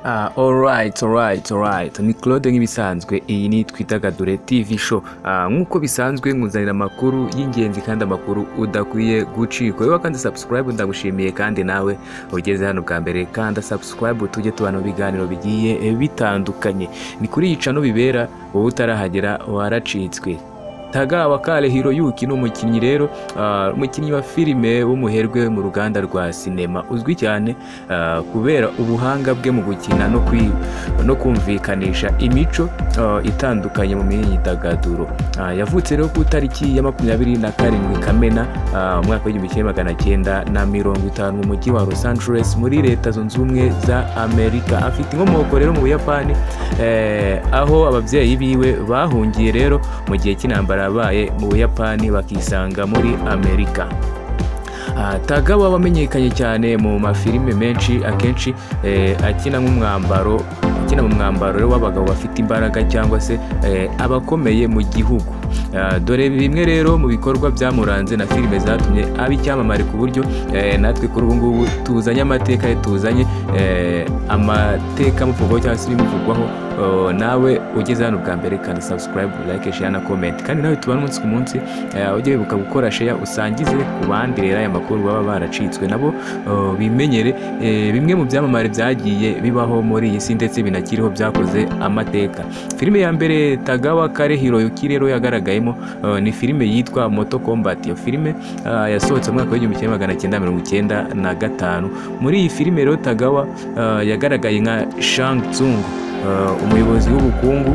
Alright. Ni Claude nk'ibisanzwe, iyi ni Twidagadure TV show. Nk'uko bisanzwe nkuzanira amakuru y'ingenzi kandi amakuru udakwiye gucikwa. Wewe kandi subscribe, ndagushimiye kandi nawe ugeze hano bwa mbere kandi subscribe, tujye tubana biganiro bigiye bitandukanye. Ni kuri iyi channel bibera, wowe utarahagera waracitswe. Tagawa Kale Hiroyuki n'umukinnyi rero, umukinnyi wa filime w'umuherwe mu ruganda rwa sinema uzwi cyane kubera ubuhanga bwe mu gukina no kumvikanisha imico itandukanye mu myidagaduro. Yavutse rero ku tariki ya 27 Kamena umwaka w'1950 mu mujyi wa Los Angeles muri Leta Zunze Ubumwe za Amerika. Afite inkomoko rero mu Buyapani, aho ababyeyi biwe bahungiye rero mu gihe cy'intambara abaye mu Buyapani bakisanga muri Amerika. Tagawa wamenyekanye cyane mu mafilime menshi, akenshi akina mu mwambaro w'abagabo bafite imbaraga cyangwa se abakomeye mu gihugu. Dore bimwe rero mu bikorwa byamuranze na filime zatumye abicyamamare ku buryo natwe kuri ubu ngubu tuzanye amateka amateka muvugwaho cyangwa se bimuvugwaho. Nawe ugeze hano bwa mbere kandi subscribe, like, share na comment, kandi nawe tubana umunsi ku munsi ujye wibuka gukora share usangize ku bandi rero aya makuru baba baracitswe nabo bimenyere bimwe mu byamamare byagiye bibaho muri iyi si ndetse binakiriho byakoze amateka. Filime ya mbere Tagawa Kale Hiroyuki rero yagaragayemo ni filime yitwa Mortal Kombat. Iyo filime yasohotse mu mwaka w'1995. Muri iyi filime rero Tagawa yagaragaye nka Shang Tsung, umuyobozi w'ubukungu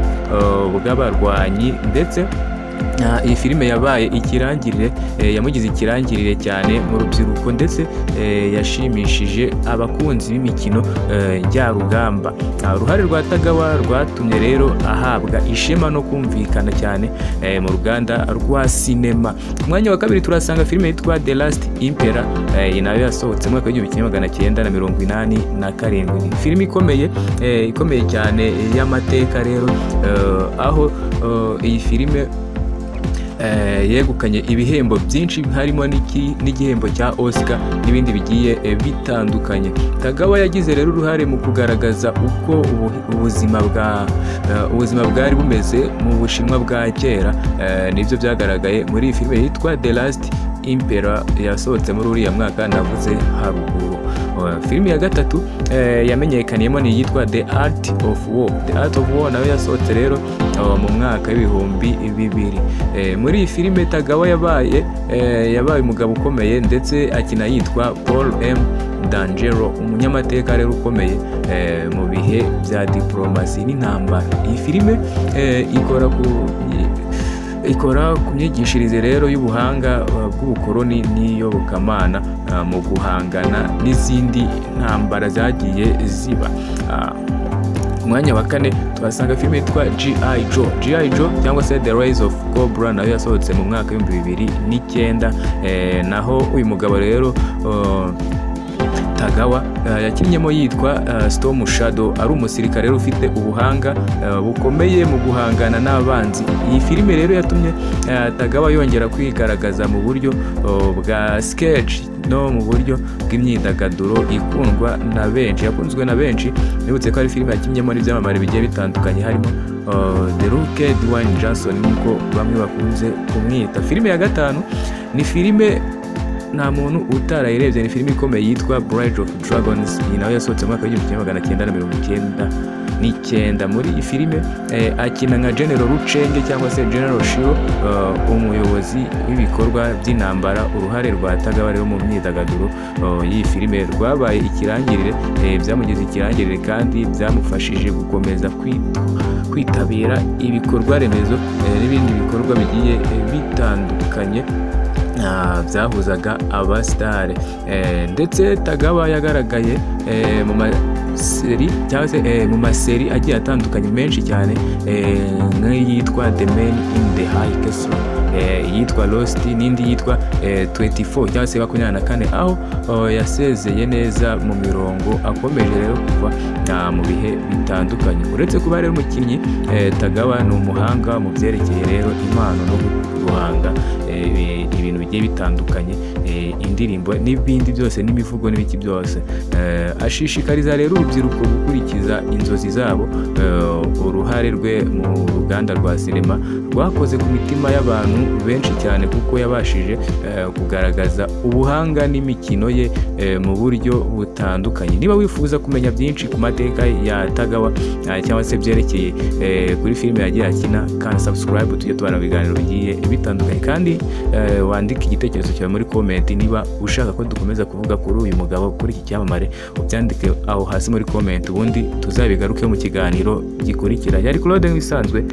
bw'abarwanyi, ndetse iyi filime yabaye ikirangirire, yamugize ikirangirire cyane mu rubyiruko, ndetse yashimishije abakunzi b'imikino njyarugamba. Uruhare rwa Tagawa rwatumye rero ahabwa ishema no kumvikana cyane mu ruganda rwa sinema. Ku mwanya wa kabiri turasanga filime yitwa The Last Emperor, nayo yasohotse mu mwaka w'1987. Filime ikomeye cyane y'amateka rero, aho iyi filime yegukanye ibihembo byinshi harimo n'igihembo cya Oscar n'ibindi bigiye bitandukanye. Tagawa yagize rero uruhare mu kugaragaza uko ubuzima bwari bumeze mu Bushinwa bwa kera. Nibyo byagaragaye muri iyi filime yitwa The Last Emperor yasohotse muri uriya mwaka navuze haruguru. Filime ya gatatu yamenyekaniyemo ni yitwa The Art of War. Nayo yasohotse rero mu mwaka w'2000. Muri iyi filime Tagawa yabaye umugabo ukomeye, ndetse akina yitwa Paul M. Dangero, umunyamateka rero ukomeye mu bihe bya diplomasi n'intambara. Iyi filime ikora ku myigishirize rero y'ubuhanga bw'ubukoloni n'iyobokamana mu guhangana n'izindi ntambara zagiye ziba. Umwanya wa kane tuhasanga filime yitwa G.I. Joe cyangwa se The Rise of Cobra, nayo yasohotse mu mwaka w'2009. Naho uyu mugabo rero Tagawa yakinnyemo yitwa Storm Shadow, ari umusirikare rero ufite ubuhanga bukomeye mu guhangana n'abanzi. Iyi filime rero yatumye Tagawa yongera kwigaragaza mu buryo bwa sketch no mu buryo bw'imyidagaduro yakunzwe na benshi. Nibutse ko ari filime yakinnyemo n'ibyamamare bigiye bitandukanye harimo The Rock, Dwayne Johnson nk'uko bamwe bakunze kumwita. Filime ya gatanu ni filime nta muntu utarayirebye, ni filime ikomeye yitwa Bride of Dragons. Iyi nayo yasohotse mu mwaka w'1999. Muri iyi filime akina nka General Ruchenge cyangwa se General Shiro, umuyobozi w'ibikorwa by'intambara. Uruhare rwa Tagawa rero mu myidagaduro y'iyi filime rwabaye ikirangirire, byamugize ikirangirire kandi byamufashije gukomeza kwitabira ibikorwa remezo n'ibindi bikorwa bigiye bitandukanye byahuzaga abasitare. Ndetse Tagawa yagaragaye mu maseri agiye atandukanye menshi cyane, nk'iyitwa The Man in the High Castle. yitwa Lost n'indi yitwa 24 cyangwa se 24 aho yasezeye neza mu mirongo akomeje rero kuva mu bihe bitandukanye. Uretse kuba rero umukinnyi Tagawa ni umuhanga mu byerekeye rero impano no guhanga ibintu bigiye bitandukanye, indirimbo n'ibindi byose n'imivugo n'ibiki byose. Ashishikariza rero urubyiruko gukurikiza inzozi zabo. Uruhare rwe mu ruganda rwa sinema rwakoze ku mitima y'abantu benshi cyane kuko yabashije kugaragaza ubuhanga n'imikino ye mu buryo butandukanye. Niba wifuza kumenya byinshi ku mateka ya Tagawa cyangwa se byerekeye kuri filime yagiye akina, kandi subscribe tujye tubana ibiganiro bigiye bitandukanye, kandi wandike igitekerezo cyawe muri comment. Niba ushaka ko dukomeza kuvuga kuri uyu mugabo, kuri iki cyamamare, ubyandike aho hasi muri comment, ubundi tuzabigaruke mu kiganiro gikurikira. Yari Claude nk'ibisanzwe.